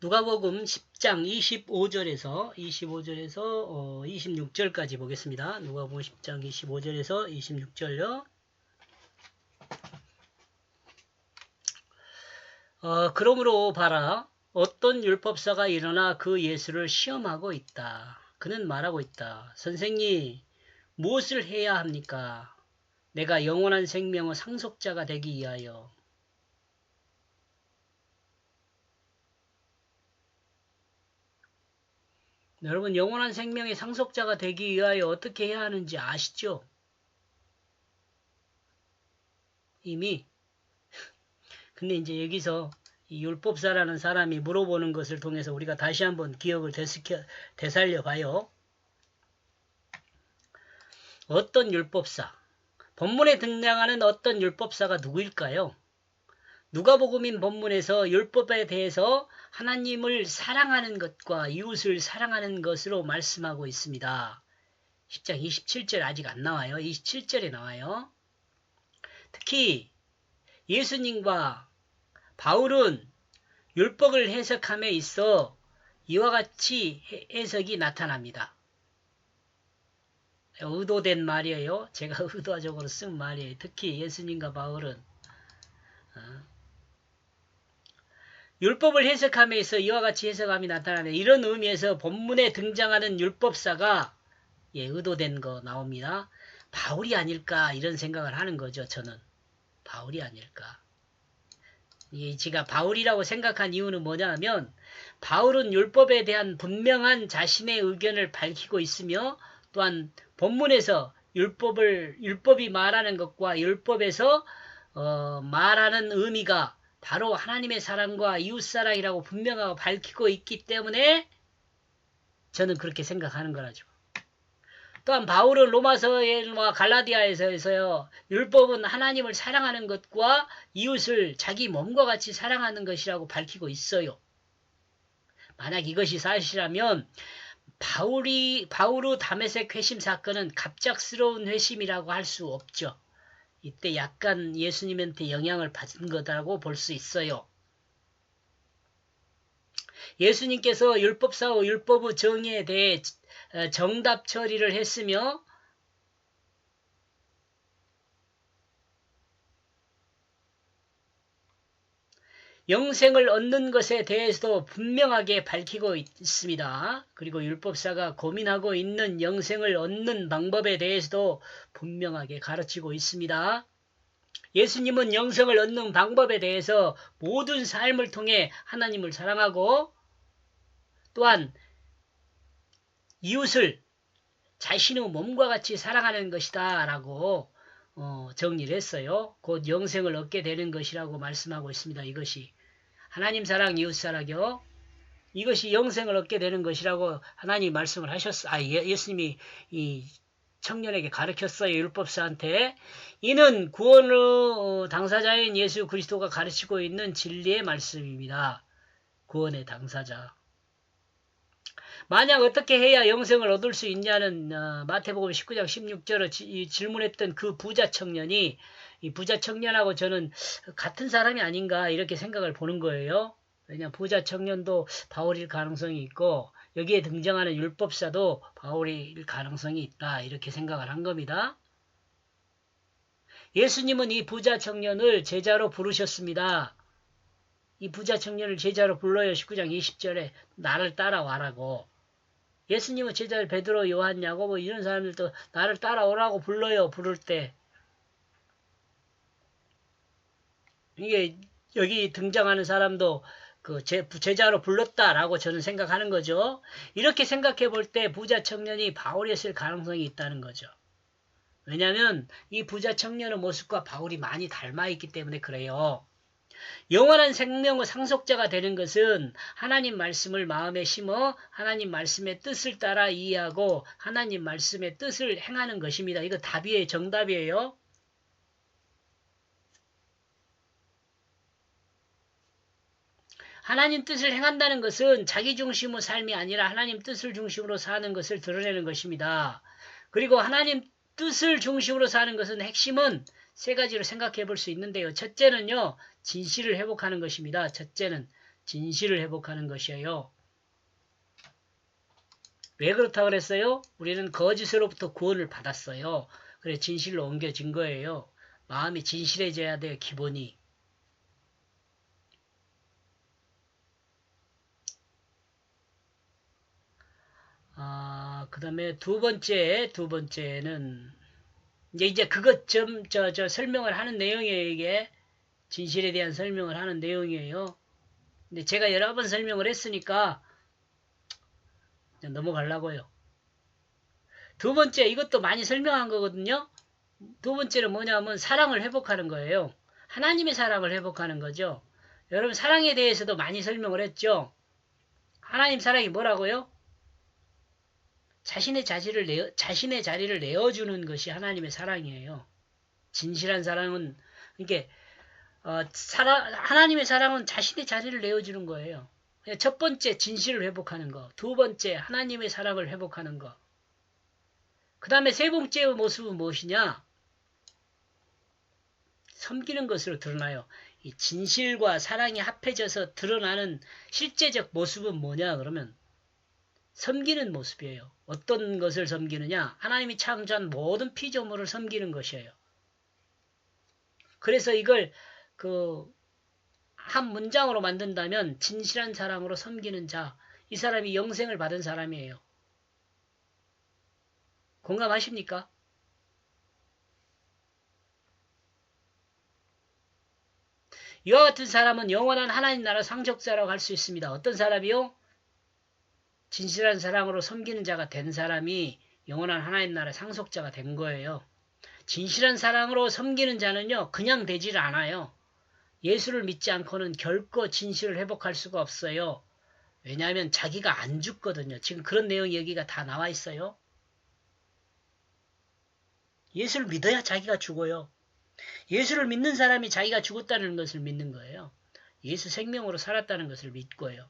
누가복음 10장 25절에서 26절까지 보겠습니다. 누가복음 10장 25절에서 26절요. 그러므로 봐라. 어떤 율법사가 일어나 그 예수를 시험하고 있다. 그는 말하고 있다. 선생님, 무엇을 해야 합니까? 내가 영원한 생명의 상속자가 되기 위하여. 여러분, 영원한 생명의 상속자가 되기 위하여 어떻게 해야 하는지 아시죠? 이미. 근데 이제 여기서 이 율법사라는 사람이 물어보는 것을 통해서 우리가 다시 한번 기억을 되살려 봐요. 어떤 율법사? 본문에 등장하는 어떤 율법사가 누구일까요? 누가복음인 본문에서 율법에 대해서 하나님을 사랑하는 것과 이웃을 사랑하는 것으로 말씀하고 있습니다. 10장 27절 아직 안 나와요. 27절에 나와요. 특히 예수님과 바울은 율법을 해석함에 있어 이와 같이 해석이 나타납니다. 의도된 말이에요. 제가 의도적으로 쓴 말이에요. 특히 예수님과 바울은 율법을 해석함에 있어 이와 같이 해석함이 나타나는 이런 의미에서 본문에 등장하는 율법사가 의도된 거 나옵니다. 바울이 아닐까 이런 생각을 하는 거죠. 저는 바울이 아닐까. 제가 바울이라고 생각한 이유는 뭐냐면 바울은 율법에 대한 분명한 자신의 의견을 밝히고 있으며 또한 본문에서 율법이 말하는 것과 율법에서 말하는 의미가 바로 하나님의 사랑과 이웃사랑이라고 분명하고 밝히고 있기 때문에 저는 그렇게 생각하는 거라죠. 또한 바울은 로마서와 갈라디아에서요. 율법은 하나님을 사랑하는 것과 이웃을 자기 몸과 같이 사랑하는 것이라고 밝히고 있어요. 만약 이것이 사실이라면 바울의 다메섹 회심 사건은 갑작스러운 회심이라고 할 수 없죠. 이때 약간 예수님한테 영향을 받은 거다라고 볼 수 있어요. 예수님께서 율법사와 율법의 정의에 대해 정답 처리를 했으며 영생을 얻는 것에 대해서도 분명하게 밝히고 있습니다. 그리고 율법사가 고민하고 있는 영생을 얻는 방법에 대해서도 분명하게 가르치고 있습니다. 예수님은 영생을 얻는 방법에 대해서 모든 삶을 통해 하나님을 사랑하고 또한 이웃을 자신의 몸과 같이 사랑하는 것이다 라고 정리를 했어요. 곧 영생을 얻게 되는 것이라고 말씀하고 있습니다. 이것이 하나님 사랑 이웃 사랑이요. 이것이 영생을 얻게 되는 것이라고 하나님이 말씀을 하셨어요. 예수님이 이 청년에게 가르쳤어요. 율법사한테. 이는 구원의 당사자인 예수 그리스도가 가르치고 있는 진리의 말씀입니다. 구원의 당사자. 만약 어떻게 해야 영생을 얻을 수 있냐는 마태복음 19장 16절에 질문했던 그 부자 청년이 이 부자 청년하고 저는 같은 사람이 아닌가 이렇게 생각을 보는 거예요. 왜냐하면 부자 청년도 바울일 가능성이 있고 여기에 등장하는 율법사도 바울일 가능성이 있다 이렇게 생각을 한 겁니다. 예수님은 이 부자 청년을 제자로 부르셨습니다. 이 부자 청년을 제자로 불러요. 19장 20절에 나를 따라와라고. 예수님은 제자를 베드로, 요한, 야고보 이런 사람들도 나를 따라오라고 불러요. 부를 때. 이게 여기 등장하는 사람도 그 제자로 불렀다라고 저는 생각하는 거죠. 이렇게 생각해 볼 때 부자 청년이 바울이었을 가능성이 있다는 거죠. 왜냐하면 이 부자 청년의 모습과 바울이 많이 닮아 있기 때문에 그래요. 영원한 생명의 상속자가 되는 것은 하나님 말씀을 마음에 심어 하나님 말씀의 뜻을 따라 이해하고 하나님 말씀의 뜻을 행하는 것입니다. 이거 답이에요. 정답이에요. 하나님 뜻을 행한다는 것은 자기 중심의 삶이 아니라 하나님 뜻을 중심으로 사는 것을 드러내는 것입니다. 그리고 하나님 뜻을 중심으로 사는 것은 핵심은 세 가지로 생각해 볼 수 있는데요. 첫째는요. 진실을 회복하는 것입니다. 첫째는 진실을 회복하는 것이에요. 왜 그렇다고 그랬어요? 우리는 거짓으로부터 구원을 받았어요. 그래 진실로 옮겨진 거예요. 마음이 진실해져야 돼요. 기본이. 그 다음에 두 번째는 이제 그것 저 설명을 하는 내용이에요. 이게 진실에 대한 설명을 하는 내용이에요. 근데 제가 여러 번 설명을 했으니까 넘어가려고요. 두 번째, 이것도 많이 설명한 거거든요. 두 번째는 뭐냐면 사랑을 회복하는 거예요. 하나님의 사랑을 회복하는 거죠. 여러분 사랑에 대해서도 많이 설명을 했죠. 하나님 사랑이 뭐라고요? 자신의 자리를 내어주는 것이 하나님의 사랑이에요. 진실한 사랑은 이게 하나님의 사랑은 자신의 자리를 내어주는 거예요. 첫 번째 진실을 회복하는 거, 두 번째 하나님의 사랑을 회복하는 거. 그 다음에 세 번째 모습은 무엇이냐? 섬기는 것으로 드러나요. 이 진실과 사랑이 합해져서 드러나는 실제적 모습은 뭐냐 그러면 섬기는 모습이에요. 어떤 것을 섬기느냐? 하나님이 창조한 모든 피조물을 섬기는 것이에요. 그래서 이걸 한 문장으로 만든다면 진실한 사랑으로 섬기는 자, 이 사람이 영생을 받은 사람이에요. 공감하십니까? 이와 같은 사람은 영원한 하나님 나라 상속자라고 할 수 있습니다. 어떤 사람이요? 진실한 사랑으로 섬기는 자가 된 사람이 영원한 하나님 나라 상속자가 된 거예요. 진실한 사랑으로 섬기는 자는요, 그냥 되질 않아요. 예수를 믿지 않고는 결코 진실을 회복할 수가 없어요. 왜냐하면 자기가 안 죽거든요. 지금 그런 내용 여기가 다 나와 있어요. 예수를 믿어야 자기가 죽어요. 예수를 믿는 사람이 자기가 죽었다는 것을 믿는 거예요. 예수 생명으로 살았다는 것을 믿고요.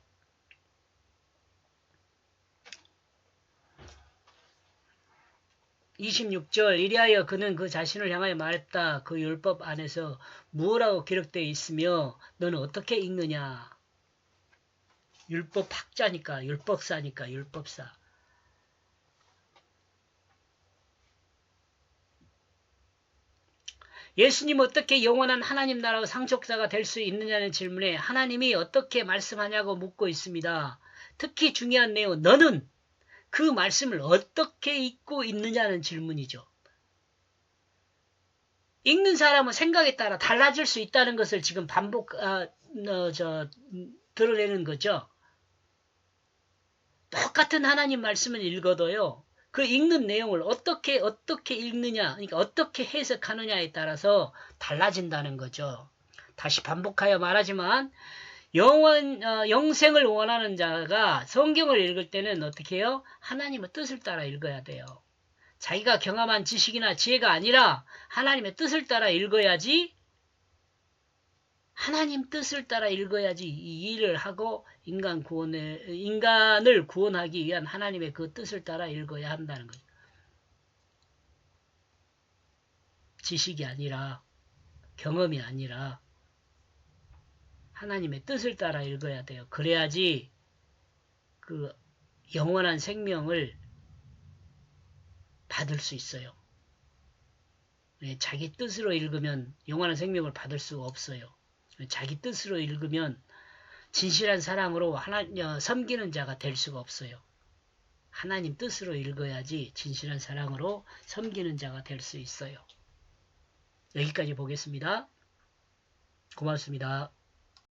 (26절) 이리하여 그는 그 자신을 향하여 말했다. 그 율법 안에서 무엇라고 기록되어 있으며 너는 어떻게 읽느냐. 율법 학자니까 율법사니까 율법사. 예수님 어떻게 영원한 하나님 나라 상속자가 될 수 있느냐는 질문에 하나님이 어떻게 말씀하냐고 묻고 있습니다. 특히 중요한 내용 너는 그 말씀을 어떻게 읽고 있느냐는 질문이죠. 읽는 사람은 생각에 따라 달라질 수 있다는 것을 지금 드러내는 거죠. 똑같은 하나님 말씀을 읽어도요. 그 읽는 내용을 어떻게 읽느냐, 그러니까 어떻게 해석하느냐에 따라서 달라진다는 거죠. 다시 반복하여 말하지만 영생을 원하는 자가 성경을 읽을 때는 어떻게 해요? 하나님의 뜻을 따라 읽어야 돼요. 자기가 경험한 지식이나 지혜가 아니라 하나님의 뜻을 따라 읽어야지 하나님 뜻을 따라 읽어야지 이 일을 하고 인간을 구원하기 위한 하나님의 그 뜻을 따라 읽어야 한다는 거죠. 지식이 아니라 경험이 아니라 하나님의 뜻을 따라 읽어야 돼요. 그래야지 그 영원한 생명을 받을 수 있어요. 자기 뜻으로 읽으면 영원한 생명을 받을 수가 없어요. 자기 뜻으로 읽으면 진실한 사랑으로 섬기는 자가 될 수가 없어요. 하나님 뜻으로 읽어야지 진실한 사랑으로 섬기는 자가 될 수 있어요. 여기까지 보겠습니다. 고맙습니다.